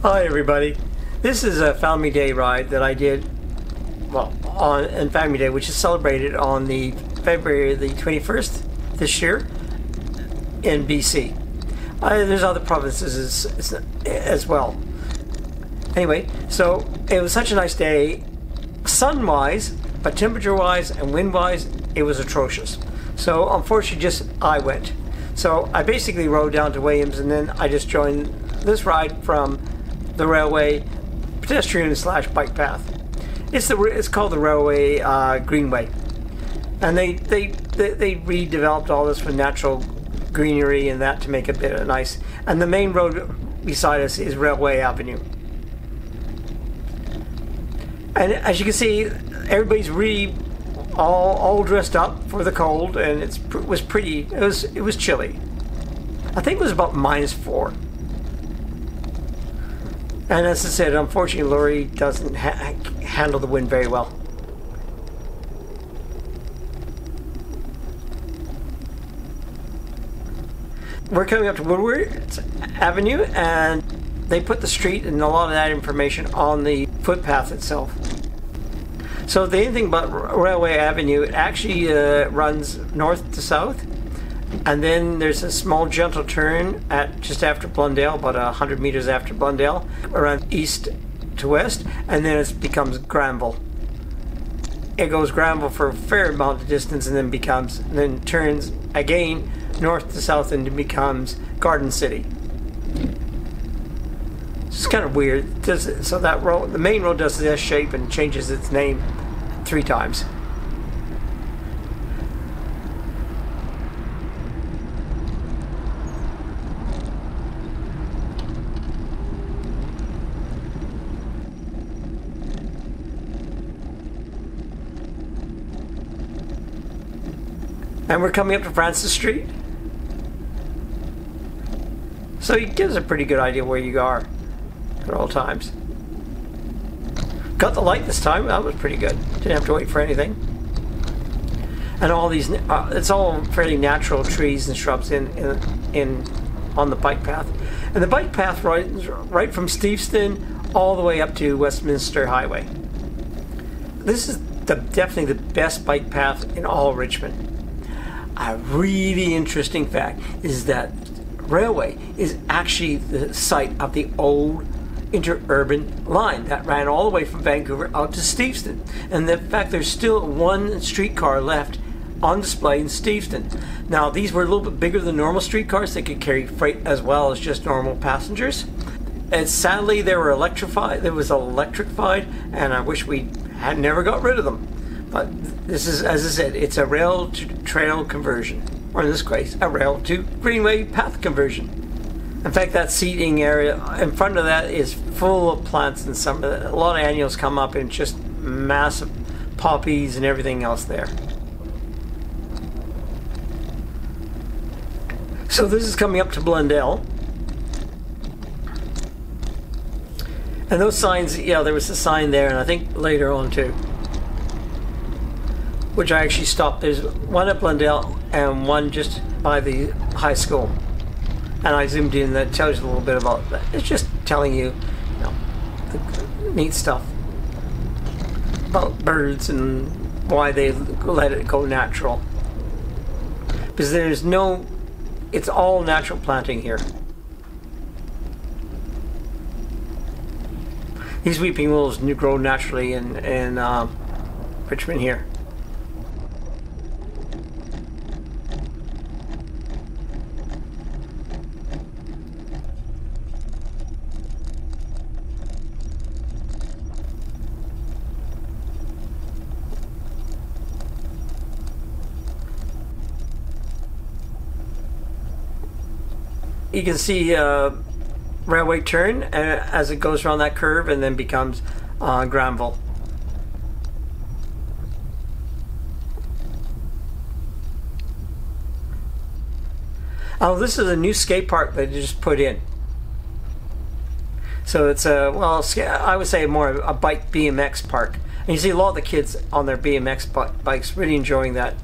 Hi everybody. This is a Family Day ride that I did, well, on Family Day, which is celebrated on the February the 21st this year in BC. There's other provinces as well. Anyway, so it was such a nice day, sun-wise, but temperature-wise and wind-wise, it was atrocious. So unfortunately, just I went. So I basically rode down to Williams, and then I just joined this ride from the railway pedestrian / bike path. It's called the Railway Greenway, and they redeveloped all this with natural greenery and that to make it a bit nice. And the main road beside us is Railway Avenue. And as you can see, everybody's really all dressed up for the cold, and it was pretty. It was chilly. I think it was about -4. And as I said, unfortunately, Laurie doesn't handle the wind very well. We're coming up to Woodward Avenue, and they put the street and a lot of that information on the footpath itself. So the only thing about Railway Avenue, it actually runs north to south, and then there's a small gentle turn at just after Blundell, about 100 meters after Blundell, around east to west, and then it becomes Granville. It goes Granville for a fair amount of distance, and then turns again north to south, and it becomes Garden City. It's kind of weird. So that road, the main road, does this shape and changes its name 3 times. And we're coming up to Francis Street. So it gives a pretty good idea where you are at all times. Got the light this time, that was pretty good. Didn't have to wait for anything. And all these, it's all fairly natural trees and shrubs on the bike path. And the bike path right from Steveston all the way up to Westminster Highway. This is definitely the best bike path in all Richmond. A really interesting fact is that railway is actually the site of the old interurban line that ran all the way from Vancouver out to Steveston. And the fact there's still one streetcar left on display in Steveston. Now these were a little bit bigger than normal streetcars. They could carry freight as well as just normal passengers. And sadly they were electrified. It was electrified, and I wish we had never got rid of them. But this is, as I said, it's a rail to trail conversion, or in this case, a rail to greenway path conversion. In fact, that seating area in front of that is full of plants, and a lot of annuals come up, and just massive poppies and everything else there. So this is coming up to Blundell. And those signs, yeah, there was a sign there, and I think later on too, which I actually stopped. There's one at Blundell and one just by the high school. And I zoomed in. That tells you a little bit about that. It's just telling you, the neat stuff about birds and why they let it go natural. Because there's no, it's all natural planting here. These weeping willows grow naturally in Richmond here. You can see railway turn as it goes around that curve and then becomes Granville. Oh, this is a new skate park that they just put in. So it's a, well, I would say more a bike BMX park. And you see a lot of the kids on their BMX bikes really enjoying that.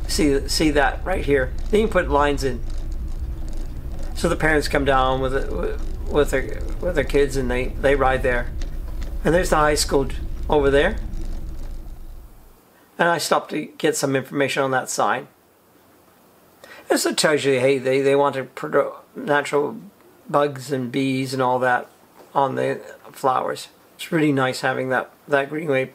See that right here. They even put lines in. So the parents come down with with their kids, and they ride there. And there's the high school over there. And I stopped to get some information on that sign. This tells you, hey, they want to produce natural bugs and bees and all that on the flowers. It's really nice having that greenway.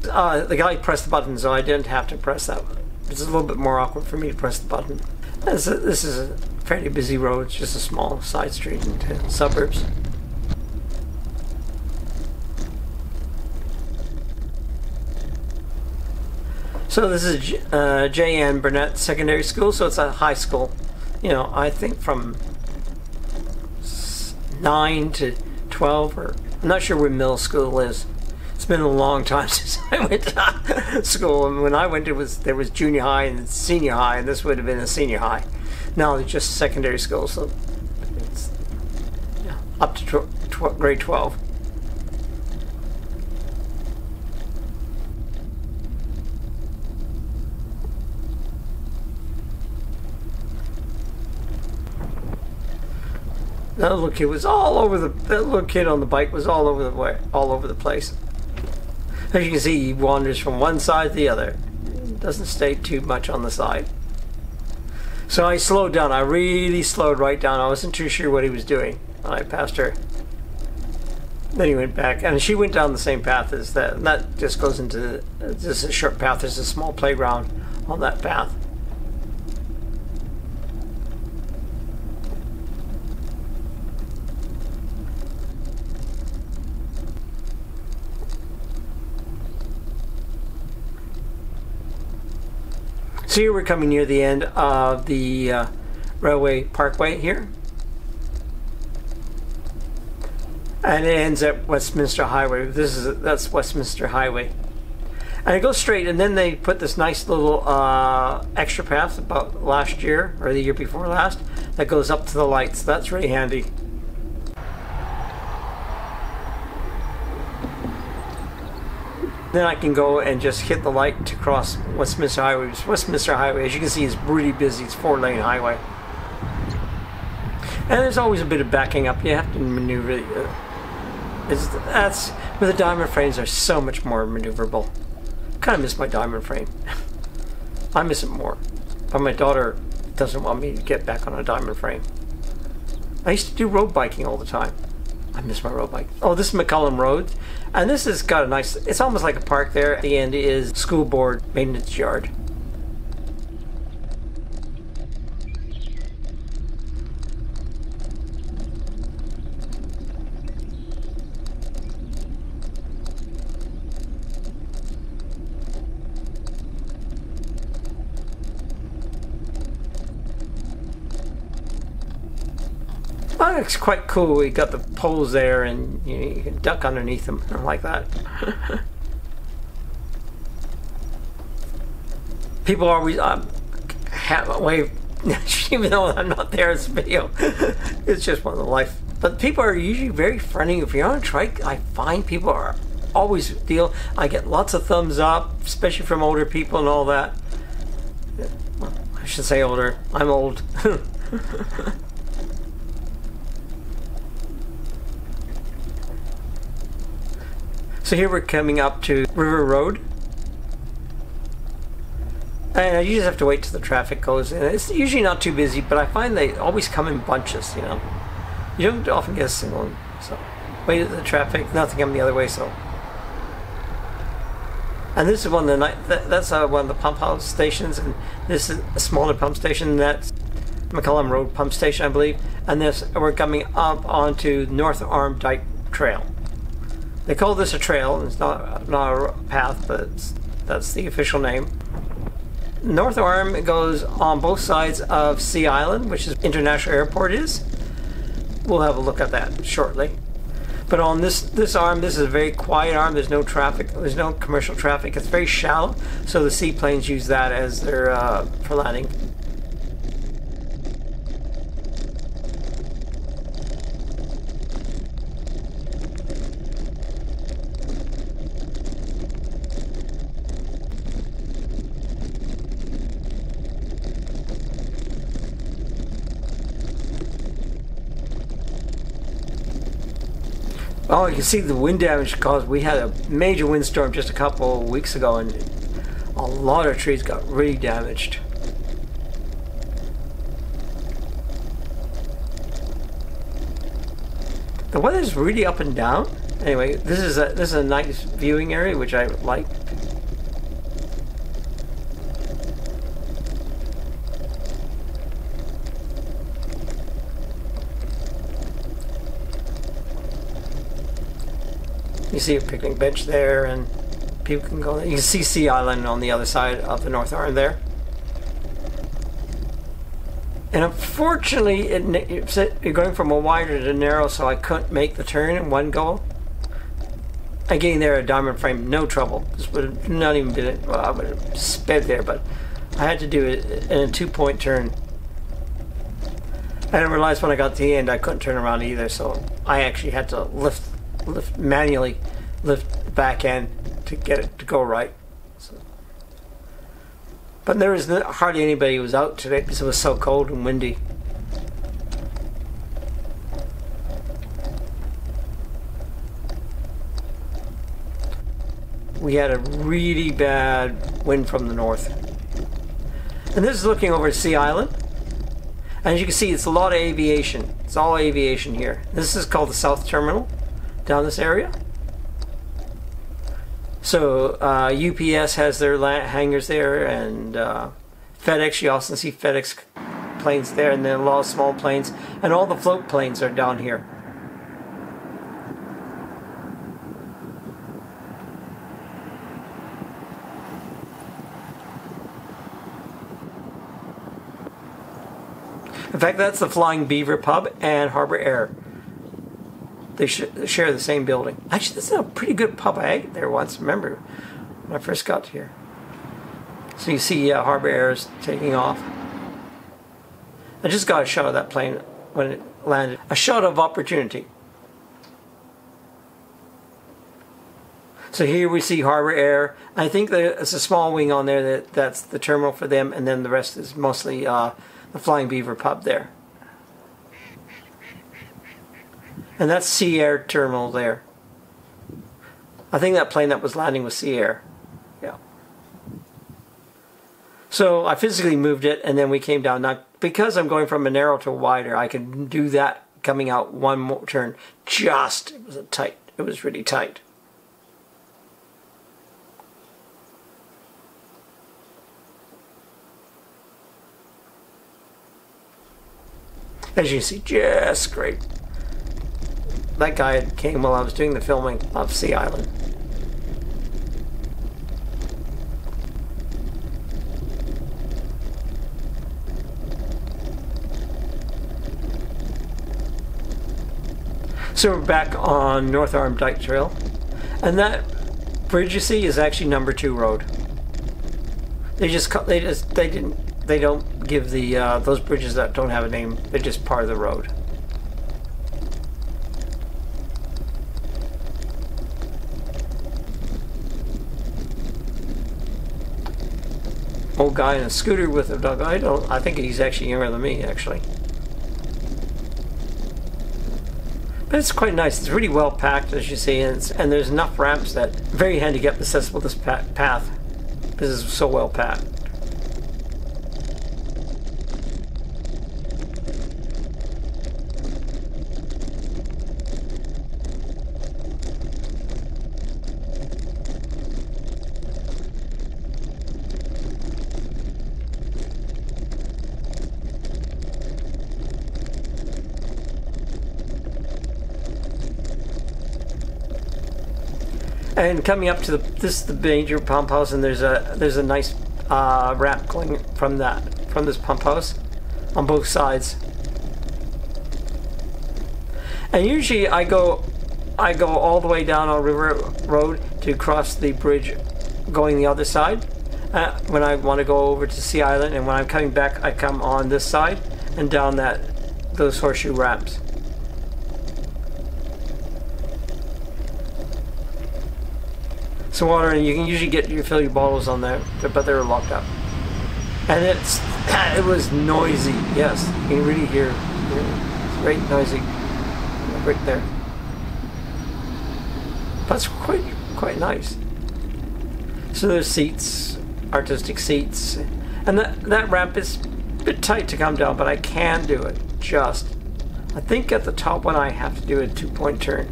The guy pressed the button, so I didn't have to press that one. It's a little bit more awkward for me to press the button. This is a fairly busy road. It's just a small side street into suburbs. So this is J.N. Burnett Secondary School, so it's a high school. You know, I think from 9 to 12, or I'm not sure where middle school is. It's been a long time since I went to school, and when I went there was junior high and senior high, and this would have been a senior high. Now it's just secondary school, so it's up to grade 12. That little kid was all over that little kid on the bike was all over the place. As you can see, he wanders from one side to the other. Doesn't stay too much on the side. So I slowed down. I really slowed right down. I wasn't too sure what he was doing. I passed her. Then he went back, and she went down the same path as that. And that just goes into just a short path. There's a small playground on that path. So here we're coming near the end of the railway parkway here. And it ends at Westminster Highway. That's Westminster Highway. And it goes straight, and then they put this nice little extra path about last year, or the year before last, that goes up to the lights. That's really handy. Then I can go and just hit the light to cross Westminster Highway. Westminster Highway, as you can see, is really busy. It's a 4-lane highway. And there's always a bit of backing up. You have to maneuver. With the diamond frames, they're so much more maneuverable. Kind of miss my diamond frame. I miss it more. But my daughter doesn't want me to get back on a diamond frame. I used to do road biking all the time. I miss my road bike. Oh, this is McCullum Road. And this has got a nice, it's almost like a park there. At the end is school board maintenance yard. Oh, it's quite cool. We got the poles there, and you can duck underneath them. I like that. People always wave, even though I'm not there in this video. It's just one of the life. But people are usually very friendly. If you're on a trike, I find people are always deal. I get lots of thumbs up, especially from older people and all that. Well, I should say older. I'm old. So here we're coming up to River Road. And you just have to wait till the traffic goes in. It's usually not too busy, but I find they always come in bunches, you know. You don't often get a single one. So wait at the traffic, nothing coming the other way, so. And this is one of the that's one of the pump house stations, and this is a smaller pump station. That's McCullum Road pump station, I believe. And this we're coming up onto North Arm Dyke Trail. They call this a trail, and it's not a path, but that's the official name. North Arm goes on both sides of Sea Island, which is International Airport is. We'll have a look at that shortly. But on this arm, this is a very quiet arm. There's no traffic. There's no commercial traffic. It's very shallow, so the seaplanes use that as their for landing. Oh, you can see the wind damage caused. We had a major windstorm just a couple of weeks ago, and a lot of trees got really damaged. The weather's really up and down. Anyway, this is a nice viewing area, which I like. You see a picnic bench there, and people can go there. You can see Sea Island on the other side of the North Arm there. And unfortunately, you're going from a wider to narrow, so I couldn't make the turn in one go. Again, there a diamond frame, no trouble. This would have not even been, well, I would have sped there, but I had to do it in a 2-point turn. I didn't realize when I got to the end I couldn't turn around either, so I actually had to manually lift the back end to get it to go right. So. But there was hardly anybody who was out today because it was so cold and windy. We had a really bad wind from the north. And this is looking over at Sea Island. And as you can see, it's a lot of aviation. It's all aviation here. This is called the South Terminal down this area. So UPS has their hangars there, and FedEx, you also see FedEx planes there, and then a lot of small planes, and all the float planes are down here. In fact, that's the Flying Beaver Pub and Harbor Air. They share the same building. Actually, this is a pretty good pub. I ate there once, remember, when I first got here. So you see Harbor Air is taking off. I just got a shot of that plane when it landed. A shot of opportunity. So here we see Harbor Air. I think there's a small wing on there that's the terminal for them, and then the rest is mostly the Flying Beaver Pub there. And that's Sea Air Terminal there. I think that plane that was landing was Sea Air. Yeah. So I physically moved it, and then we came down. Now, because I'm going from a narrow to a wider, I can do that coming out one more turn. It was really tight. As you can see, just great. That guy came while I was doing the filming of Sea Island. So we're back on North Arm Dyke Trail, and that bridge you see is actually number 2 road. They don't give the those bridges that don't have a name. They're just part of the road. Old guy in a scooter with a dog. I think he's actually younger than me, actually. But it's quite nice. It's really well packed, as you see, and there's enough ramps that very handicap accessible this path because it's so well packed. And coming up to this is the major pump house, and there's a nice ramp going from this pump house on both sides. And usually I go all the way down on River Road to cross the bridge going the other side when I want to go over to Sea Island, and when I'm coming back I come on this side and down those horseshoe ramps. Some water, and you can usually fill your bottles on there, but they're locked up. And it was noisy. Yes, you can really hear. It's very noisy right there. That's quite nice. So there's seats, artistic seats, and that ramp is a bit tight to come down, but I can do it. I think at the top one I have to do a 2-point turn.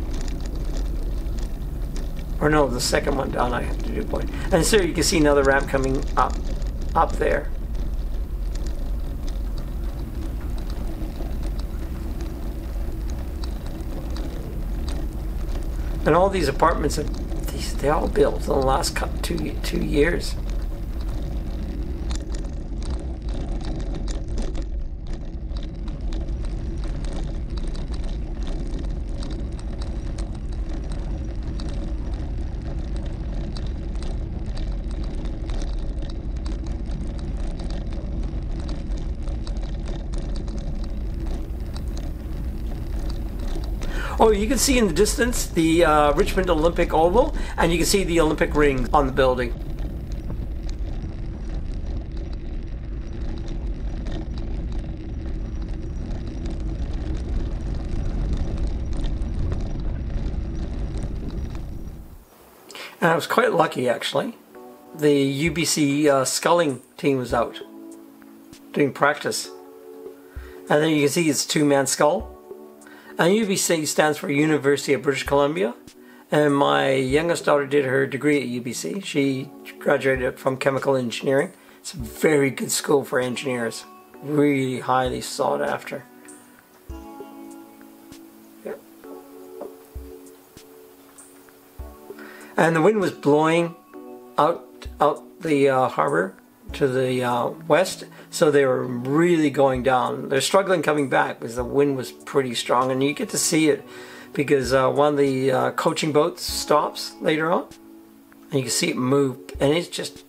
Or no, the second one down I have to do a point. And so you can see another ramp coming up there. And all these apartments, they all built in the last two years. Oh, you can see in the distance the Richmond Olympic Oval, and you can see the Olympic ring on the building. And I was quite lucky, actually. The UBC sculling team was out doing practice. And then you can see it's a 2-man scull. And UBC stands for University of British Columbia, and my youngest daughter did her degree at UBC. She graduated from chemical engineering. It's a very good school for engineers, really highly sought after. Yeah. And the wind was blowing out the harbor to the west, so they were really going down. They're struggling coming back because the wind was pretty strong, and you get to see it because one of the coaching boats stops later on, and you can see it move, and it's just,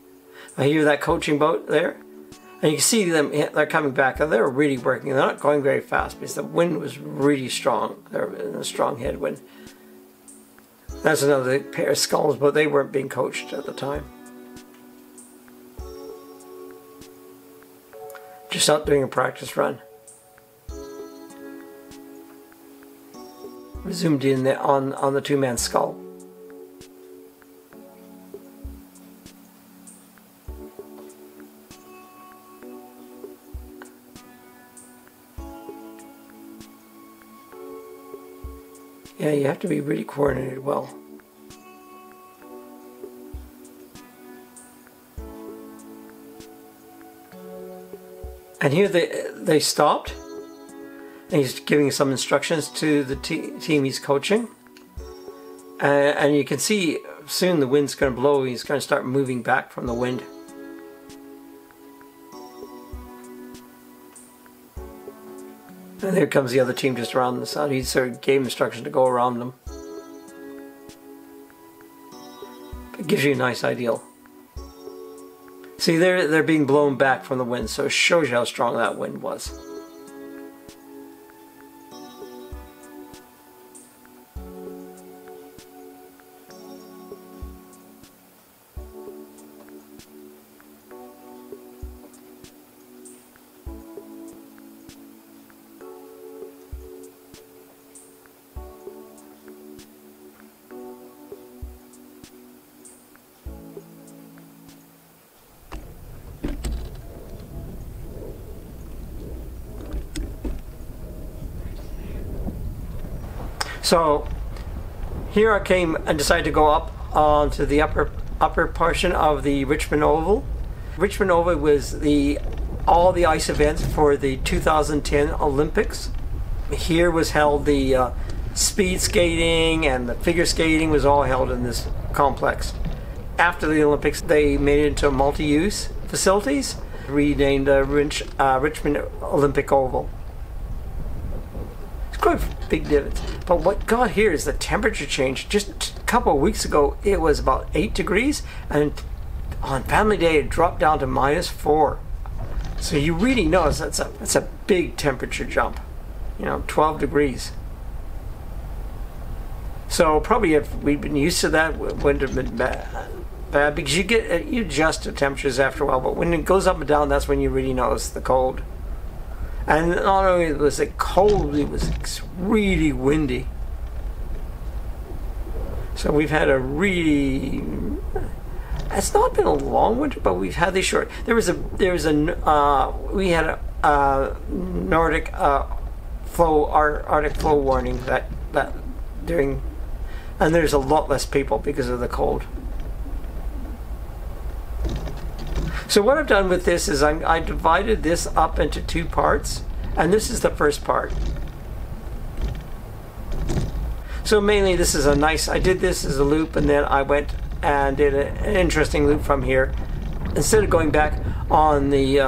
I hear that coaching boat there, and you can see them, they're coming back, and they're really working. They're not going very fast because the wind was really strong. They're in a strong headwind. That's another pair of sculls, but they weren't being coached at the time. Just out doing a practice run. We zoomed in on the 2-man scull. Yeah, you have to be really coordinated well. And here they stopped, and he's giving some instructions to the team he's coaching. And you can see soon the wind's going to blow. He's going to start moving back from the wind. And there comes the other team just around the side. He sort of gave instructions to go around them. It gives you a nice idea. See, they're being blown back from the wind, so it shows you how strong that wind was. So here I came and decided to go up onto the upper portion of the Richmond Oval. Richmond Oval was all the ice events for the 2010 Olympics. Here was held the speed skating, and the figure skating was all held in this complex. After the Olympics, they made it into multi-use facilities, renamed Richmond Olympic Oval. It's quite a big difference. But what got here is the temperature change. Just a couple of weeks ago, it was about 8 degrees, and on Family Day, it dropped down to -4. So you really notice that's a big temperature jump. 12 degrees. So probably if we'd been used to that, it wouldn't have been bad because you adjust to temperatures after a while. But when it goes up and down, that's when you really notice the cold. And not only was it cold, it was really windy. So we've had a really, it's not been a long winter, but we've had these short. We had a Nordic Arctic flow warning that during, and there's a lot less people because of the cold. So what I've done with this is I divided this up into 2 parts, and this is the first part. So mainly this is I did this as a loop, and then I went and did an interesting loop from here. Instead of going back on the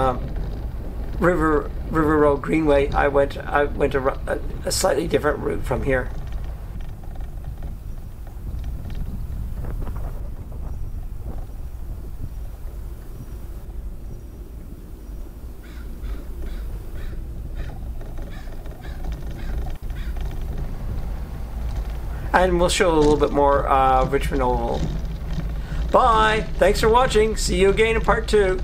River Road Greenway, I went a slightly different route from here. And we'll show a little bit more Richmond Oval. Bye! Thanks for watching. See you again in part 2.